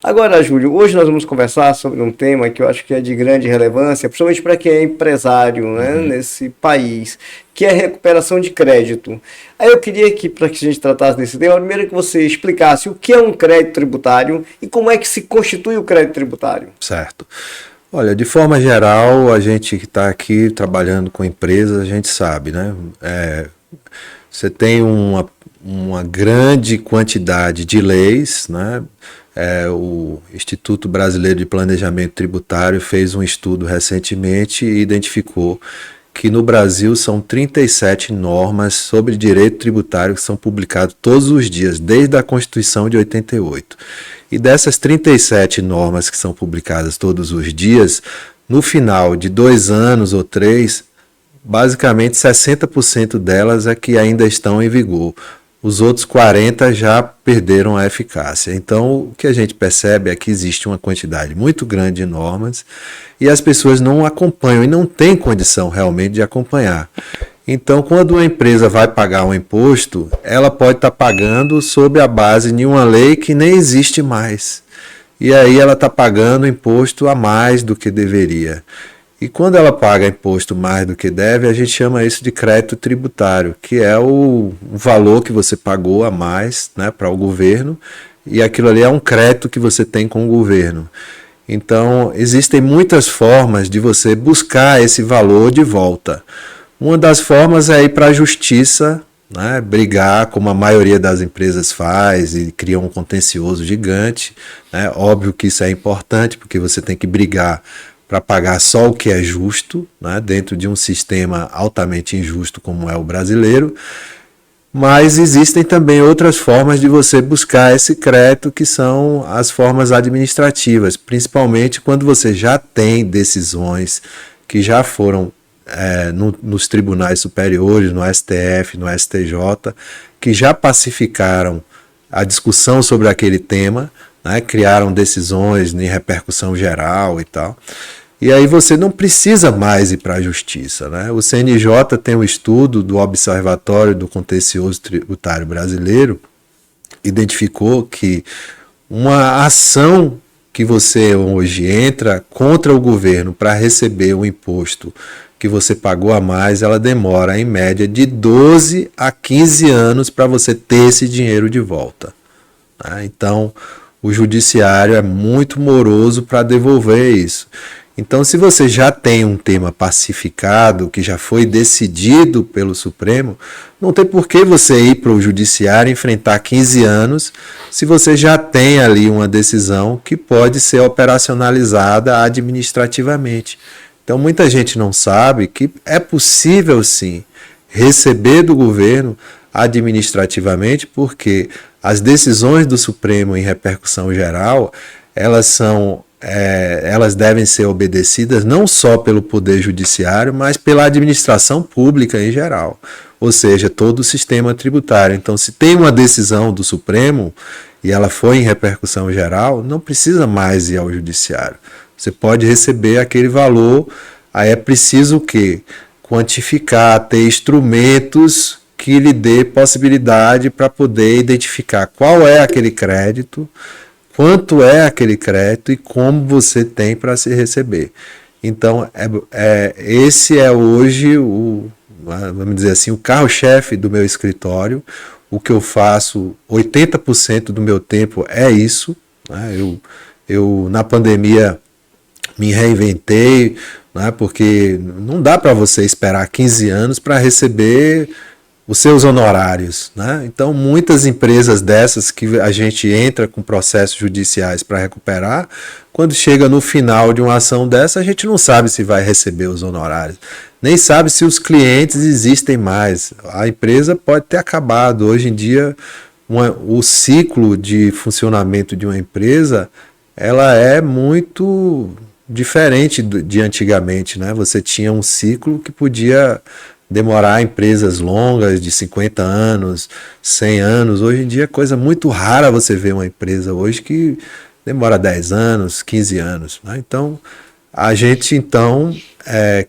Agora, Júlio, hoje nós vamos conversar sobre um tema que eu acho que é de grande relevância, principalmente para quem é empresário, né, Uhum. nesse país, que é a recuperação de crédito. Aí eu queria que, para que a gente tratasse desse tema, primeiro que você explicasse o que é um crédito tributário e como é que se constitui o crédito tributário. Certo. Olha, de forma geral, a gente que está aqui trabalhando com empresas, a gente sabe, né? Você tem uma grande quantidade de leis, né? O Instituto Brasileiro de Planejamento Tributário fez um estudo recentemente e identificou que no Brasil são 37 normas sobre direito tributário que são publicadas todos os dias, desde a Constituição de 88. E dessas 37 normas que são publicadas todos os dias, no final de 2 anos ou 3, basicamente 60% delas é que ainda estão em vigor. Os outros 40 já perderam a eficácia. Então, o que a gente percebe é que existe uma quantidade muito grande de normas e as pessoas não acompanham e não têm condição realmente de acompanhar. Então, quando uma empresa vai pagar um imposto, ela pode estar pagando sob a base de uma lei que nem existe mais. E aí ela está pagando imposto a mais do que deveria. E quando ela paga imposto mais do que deve, a gente chama isso de crédito tributário, que é o valor que você pagou a mais, né, para o governo, e aquilo ali é um crédito que você tem com o governo. Então, existem muitas formas de você buscar esse valor de volta. Uma das formas é ir para a justiça, né, brigar, como a maioria das empresas faz, e cria um contencioso gigante. Né? Óbvio que isso é importante, porque você tem que brigar para pagar só o que é justo, né, dentro de um sistema altamente injusto como é o brasileiro, mas existem também outras formas de você buscar esse crédito, que são as formas administrativas, principalmente quando você já tem decisões que já foram nos tribunais superiores, no STF, no STJ, que já pacificaram a discussão sobre aquele tema, né, criaram decisões em repercussão geral e tal. E aí você não precisa mais ir para a justiça. Né? O CNJ tem um estudo do Observatório do Contencioso Tributário Brasileiro, identificou que uma ação que você hoje entra contra o governo para receber o imposto que você pagou a mais, ela demora em média de 12 a 15 anos para você ter esse dinheiro de volta. Né? Então, o judiciário é muito moroso para devolver isso. Então, se você já tem um tema pacificado, que já foi decidido pelo Supremo, não tem por que você ir para o judiciário enfrentar 15 anos, se você já tem ali uma decisão que pode ser operacionalizada administrativamente. Então, muita gente não sabe que é possível, sim, receber do governo administrativamente, porque as decisões do Supremo em repercussão geral, elas devem ser obedecidas não só pelo Poder Judiciário, mas pela administração pública em geral, ou seja, todo o sistema tributário. Então, se tem uma decisão do Supremo e ela foi em repercussão geral, não precisa mais ir ao Judiciário. Você pode receber aquele valor, aí é preciso o quê? Quantificar, ter instrumentos que lhe dê possibilidade para poder identificar qual é aquele crédito, quanto é aquele crédito e como você tem para se receber. Então, esse é hoje vamos dizer assim, o carro-chefe do meu escritório. O que eu faço, 80% do meu tempo é isso. Né? Eu, na pandemia, me reinventei, né? Porque não dá para você esperar 15 anos para receber os seus honorários. Né? Então, muitas empresas dessas que a gente entra com processos judiciais para recuperar, quando chega no final de uma ação dessa, a gente não sabe se vai receber os honorários, nem sabe se os clientes existem mais. A empresa pode ter acabado. Hoje em dia, o ciclo de funcionamento de uma empresa, ela é muito diferente de antigamente. Né? Você tinha um ciclo que podia demorar empresas longas de 50 anos, 100 anos. Hoje em dia é coisa muito rara você ver uma empresa hoje que demora 10 anos, 15 anos. Né? Então, a gente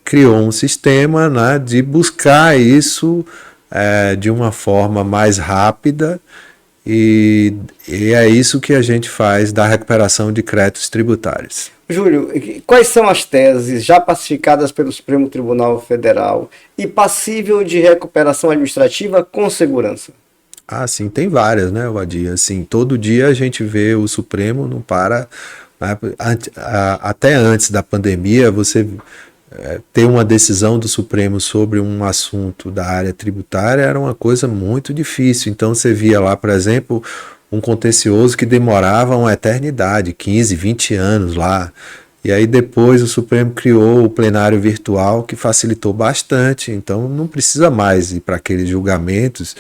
criou um sistema, né, de buscar isso de uma forma mais rápida e é isso que a gente faz da recuperação de créditos tributários. Júlio, quais são as teses já pacificadas pelo Supremo Tribunal Federal e passível de recuperação administrativa com segurança? Ah, sim, tem várias, né, Wadir? Assim, todo dia a gente vê o Supremo não para, né? Até antes da pandemia, você ter uma decisão do Supremo sobre um assunto da área tributária era uma coisa muito difícil. Então você via lá, por exemplo, um contencioso que demorava uma eternidade, 15, 20 anos lá. E aí depois o Supremo criou o plenário virtual, que facilitou bastante. Então não precisa mais ir para aqueles julgamentos,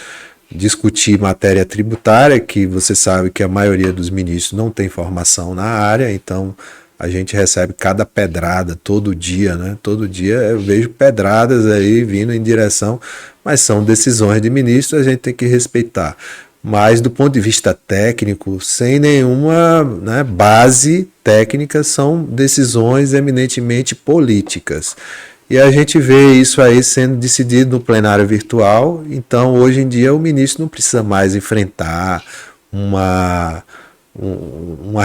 discutir matéria tributária, que você sabe que a maioria dos ministros não tem formação na área, então a gente recebe cada pedrada todo dia, né? Todo dia eu vejo pedradas aí vindo em direção, mas são decisões de ministro, a gente tem que respeitar. Mas do ponto de vista técnico, sem nenhuma, né, base técnica, são decisões eminentemente políticas. E a gente vê isso aí sendo decidido no plenário virtual, então hoje em dia o ministro não precisa mais enfrentar uma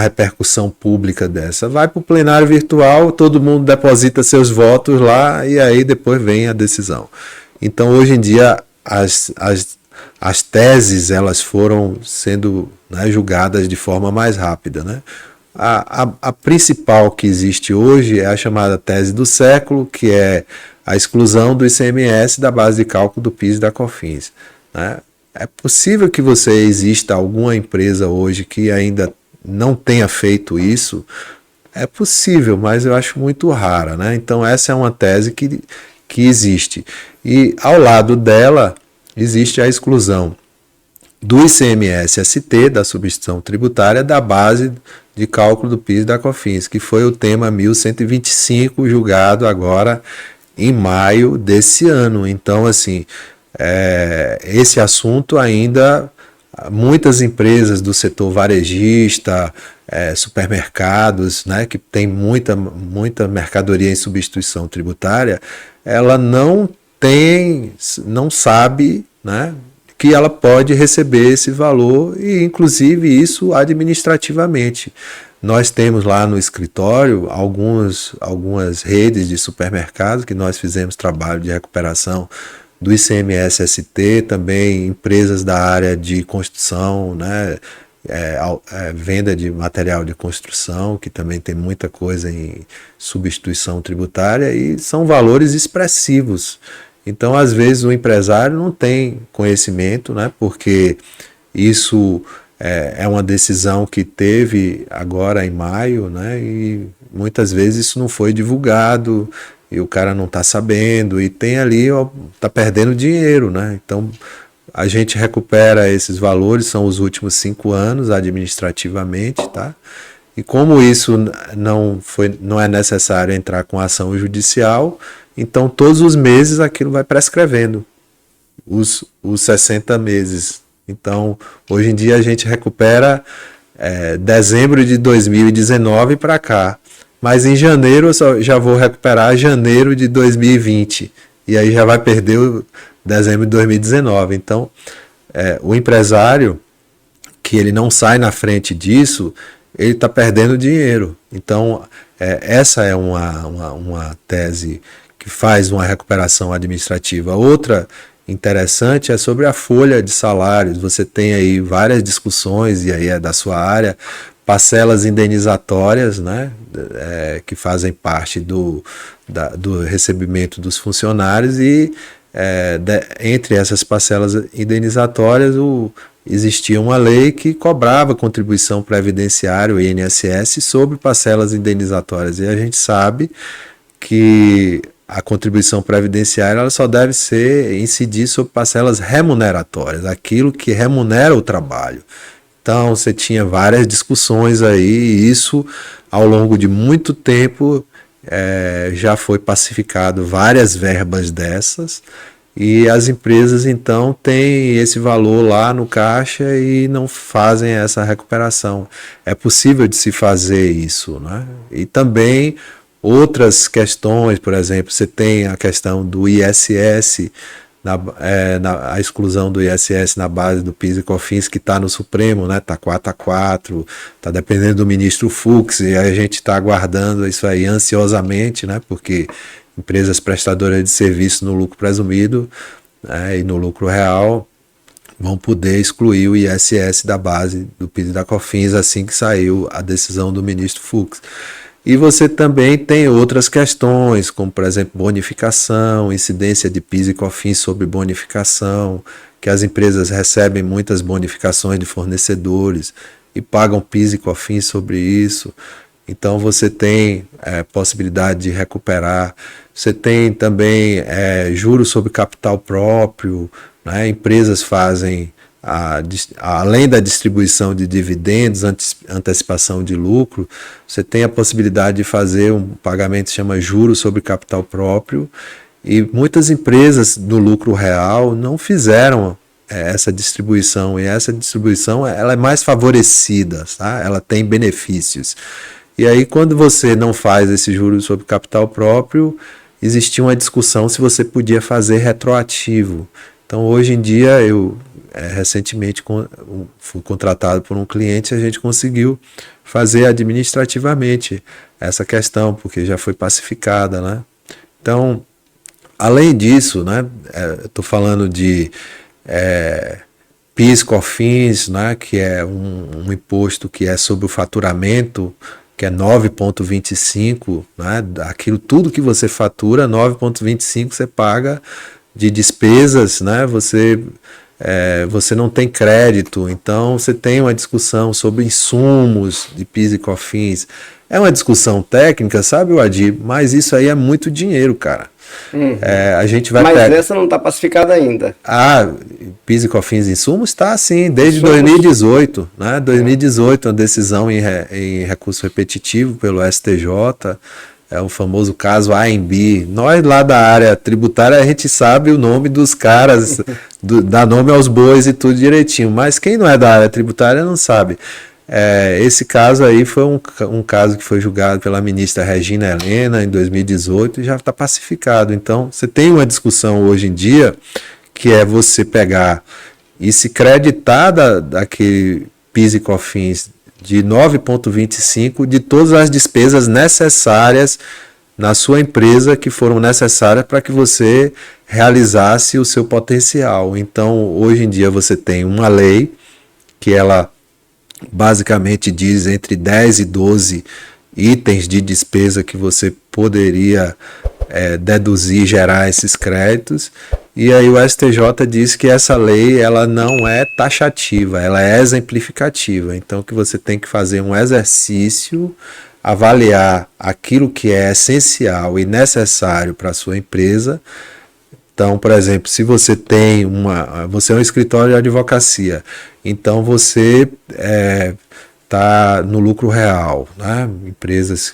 repercussão pública dessa. Vai para o plenário virtual, todo mundo deposita seus votos lá e aí depois vem a decisão. Então hoje em dia as teses elas foram sendo, né, julgadas de forma mais rápida, né? A principal que existe hoje é a chamada tese do século, que é a exclusão do ICMS da base de cálculo do PIS e da COFINS, né? É possível que exista alguma empresa hoje que ainda não tenha feito isso? É possível, mas eu acho muito rara, né? Então essa é uma tese que existe. E ao lado dela existe a exclusão do ICMS-ST, da substituição tributária, da base de cálculo do PIS e da COFINS, que foi o tema 1125, julgado agora em maio desse ano. Então, assim, esse assunto ainda, muitas empresas do setor varejista, supermercados, né, que tem muita mercadoria em substituição tributária, ela não sabe, né, que ela pode receber esse valor e, inclusive, isso administrativamente. Nós temos lá no escritório algumas redes de supermercados que nós fizemos trabalho de recuperação do ICMS-ST, também empresas da área de construção, né, venda de material de construção, que também tem muita coisa em substituição tributária, e são valores expressivos. Então, às vezes, o empresário não tem conhecimento, né, porque isso é uma decisão que teve agora em maio, né, e muitas vezes isso não foi divulgado e o cara não está sabendo e tem ali, está perdendo dinheiro, né? Então, a gente recupera esses valores, são os últimos 5 anos administrativamente, tá? E como isso não é necessário entrar com ação judicial, então todos os meses aquilo vai prescrevendo, os 60 meses. Então, hoje em dia a gente recupera dezembro de 2019 para cá, mas em janeiro eu já vou recuperar janeiro de 2020, e aí já vai perder o dezembro de 2019. Então, o empresário que ele não sai na frente disso, ele está perdendo dinheiro. Então, essa é uma tese que faz uma recuperação administrativa. Outra interessante é sobre a folha de salários. Você tem aí várias discussões, e aí é da sua área, parcelas indenizatórias, né, que fazem parte do recebimento dos funcionários, e entre essas parcelas indenizatórias existia uma lei que cobrava contribuição previdenciária, o INSS, sobre parcelas indenizatórias, e a gente sabe que a contribuição previdenciária ela só deve incidir sobre parcelas remuneratórias, aquilo que remunera o trabalho. Então você tinha várias discussões aí, e isso ao longo de muito tempo já foi pacificado várias verbas dessas, e as empresas então têm esse valor lá no caixa e não fazem essa recuperação. É possível de se fazer isso, né? E também outras questões, por exemplo, você tem a questão do ISS, a exclusão do ISS na base do PIS e COFINS, que está no Supremo, né? Está 4-4, está dependendo do ministro Fux, e a gente está aguardando isso aí ansiosamente, né? Porque empresas prestadoras de serviço no lucro presumido, e no lucro real vão poder excluir o ISS da base do PIS e da COFINS assim que saiu a decisão do ministro Fux. E você também tem outras questões, como por exemplo bonificação, incidência de PIS e COFINS sobre bonificação, que as empresas recebem muitas bonificações de fornecedores e pagam PIS e COFINS sobre isso. Então você tem possibilidade de recuperar. Você tem também juros sobre capital próprio, né? Empresas fazem, além da distribuição de dividendos, antecipação de lucro, você tem a possibilidade de fazer um pagamento que se chama juros sobre capital próprio, e muitas empresas do lucro real não fizeram essa distribuição, e essa distribuição ela é mais favorecida, tá? Ela tem benefícios. E aí quando você não faz esse juros sobre capital próprio, existia uma discussão se você podia fazer retroativo. Então hoje em dia eu recentemente fui contratado por um cliente e a gente conseguiu fazer administrativamente essa questão, porque já foi pacificada, né? Então, além disso, né, eu estou falando de PIS, COFINS, né, que é um imposto que é sobre o faturamento, que é 9,25, né, aquilo tudo que você fatura, 9,25 você paga de despesas, né, você não tem crédito, então você tem uma discussão sobre insumos de PIS e COFINS. É uma discussão técnica, sabe, Wadir? Mas isso aí é muito dinheiro, cara. Uhum. A gente vai Mas essa não está pacificada ainda. PIS e COFINS insumos está assim, desde 2018, né? 2018, uma decisão em recurso repetitivo pelo STJ, é o famoso caso AMB. Nós lá da área tributária, a gente sabe o nome dos caras, dá nome aos bois e tudo direitinho, mas quem não é da área tributária não sabe. Esse caso aí foi um caso que foi julgado pela ministra Regina Helena em 2018 e já está pacificado. Então, você tem uma discussão hoje em dia que é você pegar e se creditar daquele PIS e COFINS de 9,25 de todas as despesas necessárias na sua empresa que foram necessárias para que você realizasse o seu potencial. Então, hoje em dia você tem uma lei que ela basicamente diz entre 10 e 12 itens de despesa que você poderia deduzir e gerar esses créditos, e aí o STJ diz que essa lei ela não é taxativa, ela é exemplificativa, então que você tem que fazer um exercício, avaliar aquilo que é essencial e necessário para a sua empresa. Então, por exemplo, se você você é um escritório de advocacia, então você está no lucro real, né? Empresas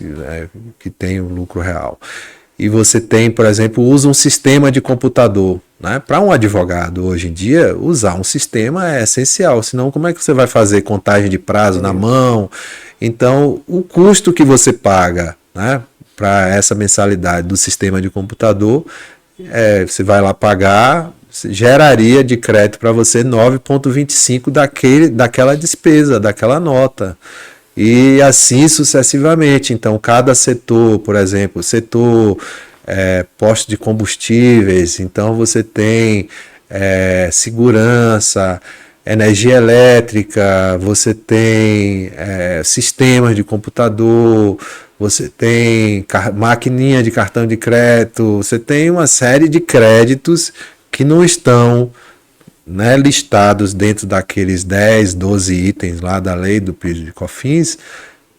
que têm o lucro real. E você tem, por exemplo, usa um sistema de computador, né? Para um advogado hoje em dia, usar um sistema é essencial, senão como é que você vai fazer contagem de prazo na mão? Então, o custo que você paga, né, para essa mensalidade do sistema de computador, você vai lá pagar, geraria de crédito para você 9,25 daquela despesa, daquela nota. E assim sucessivamente. Então, cada setor, por exemplo, setor posto de combustíveis, então você tem segurança, energia elétrica, você tem sistemas de computador, você tem maquininha de cartão de crédito, você tem uma série de créditos que não estão, né, listados dentro daqueles 10, 12 itens lá da lei do PIS e COFINS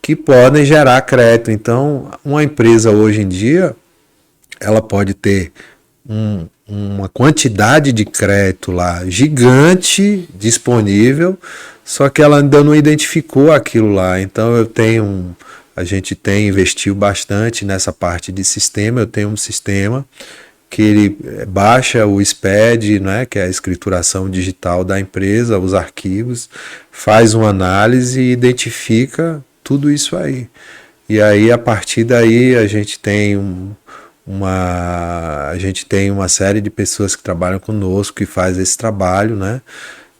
que podem gerar crédito. Então, uma empresa hoje em dia, ela pode ter uma quantidade de crédito lá gigante disponível, só que ela ainda não identificou aquilo lá. Então, a gente investiu bastante nessa parte de sistema. Eu tenho um sistema que ele baixa o SPED, né, que é a escrituração digital da empresa, os arquivos, faz uma análise e identifica tudo isso aí. E aí, a partir daí, a gente tem a gente tem uma série de pessoas que trabalham conosco que faz esse trabalho, né,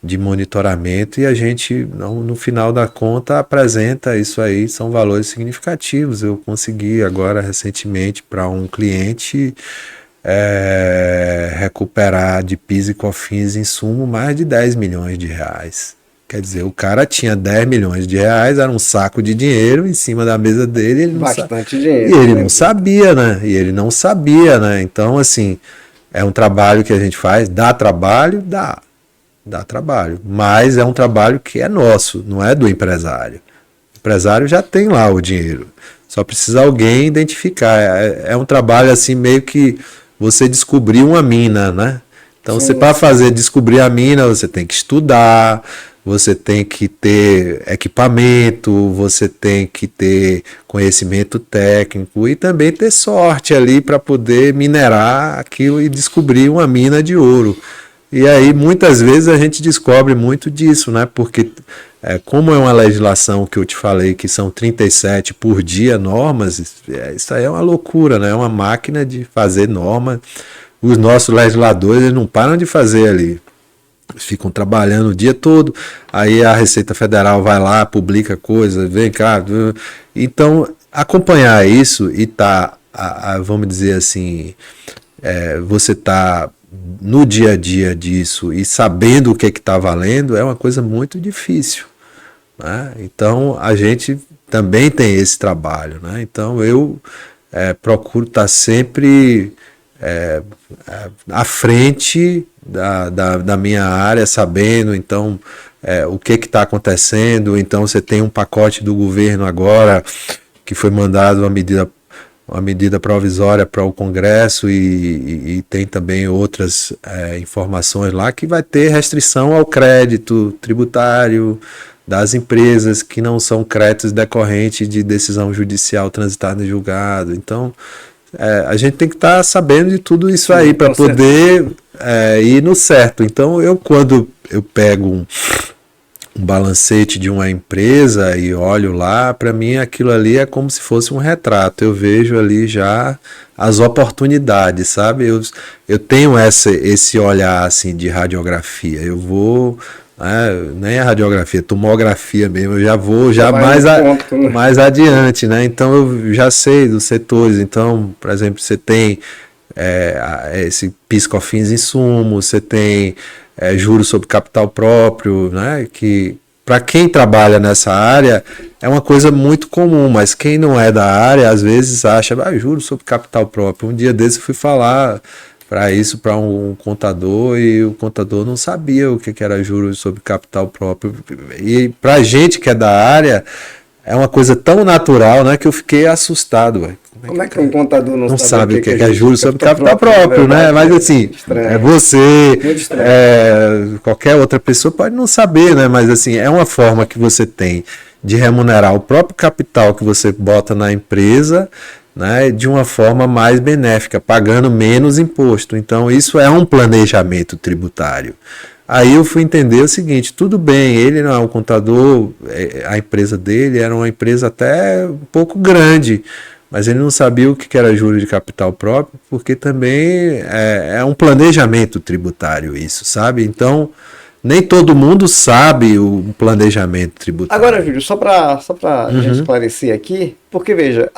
de monitoramento, e a gente, no final da conta, apresenta isso aí, são valores significativos. Eu consegui agora, recentemente, para um cliente, recuperar de PIS e COFINS insumo mais de 10 milhões de reais. Quer dizer, o cara tinha 10 milhões de reais, era um saco de dinheiro em cima da mesa dele. Ele Bastante dinheiro. E ele né? não sabia, né? E ele não sabia, né? Então, assim, é um trabalho que a gente faz, dá trabalho, dá trabalho. Mas é um trabalho que é nosso, não é do empresário. O empresário já tem lá o dinheiro. Só precisa alguém identificar. É um trabalho assim, meio que você descobrir uma mina, né? Então, você para descobrir a mina, você tem que estudar, você tem que ter equipamento, você tem que ter conhecimento técnico e também ter sorte ali para poder minerar aquilo e descobrir uma mina de ouro. E aí, muitas vezes, a gente descobre muito disso, né? Porque, como é uma legislação que eu te falei, que são 37 por dia normas, isso aí é uma loucura, né? É uma máquina de fazer norma. Os nossos legisladores, eles não param de fazer ali. Eles ficam trabalhando o dia todo, aí a Receita Federal vai lá, publica coisa, vem cá. Então, acompanhar isso e vamos dizer assim, você tá no dia a dia disso e sabendo o que está valendo, é uma coisa muito difícil, né? Então, a gente também tem esse trabalho, né? Então, eu procuro estar sempre à frente da minha área, sabendo então o que está acontecendo. Então, você tem um pacote do governo agora que foi mandado uma medida provisória para o Congresso e tem também outras informações lá que vai ter restrição ao crédito tributário das empresas que não são créditos decorrentes de decisão judicial transitada em julgado. Então, a gente tem que estar sabendo de tudo isso aí para poder ir no certo. Então, quando eu pego um balancete de uma empresa e olho lá, para mim aquilo ali é como se fosse um retrato. Eu vejo ali já as oportunidades, sabe? Eu tenho esse olhar assim de radiografia. Eu vou nem a radiografia, tomografia mesmo, eu já vou mais adiante, né? Então eu já sei dos setores. Então, por exemplo, você tem esse PIS, COFINS insumos, você tem juros sobre capital próprio, né? Que para quem trabalha nessa área é uma coisa muito comum, mas quem não é da área às vezes acha, juros sobre capital próprio. Um dia desse eu fui falar para um contador e o contador não sabia o que era juros sobre capital próprio. E para a gente que é da área, é uma coisa tão natural, né, que eu fiquei assustado. Véio. Como é que um contador não sabe o que é juros sobre capital próprio, né? Mas assim, você, qualquer outra pessoa pode não saber, né? Mas assim, é uma forma que você tem de remunerar o próprio capital que você bota na empresa, né, de uma forma mais benéfica, pagando menos imposto. Então, isso é um planejamento tributário. Aí eu fui entender o seguinte: tudo bem, ele não é um contador, a empresa dele era uma empresa até um pouco grande, mas ele não sabia o que era juros de capital próprio, porque também é um planejamento tributário isso, sabe? Então, nem todo mundo sabe o planejamento tributário. Agora, Júlio, só para gente esclarecer aqui, porque veja,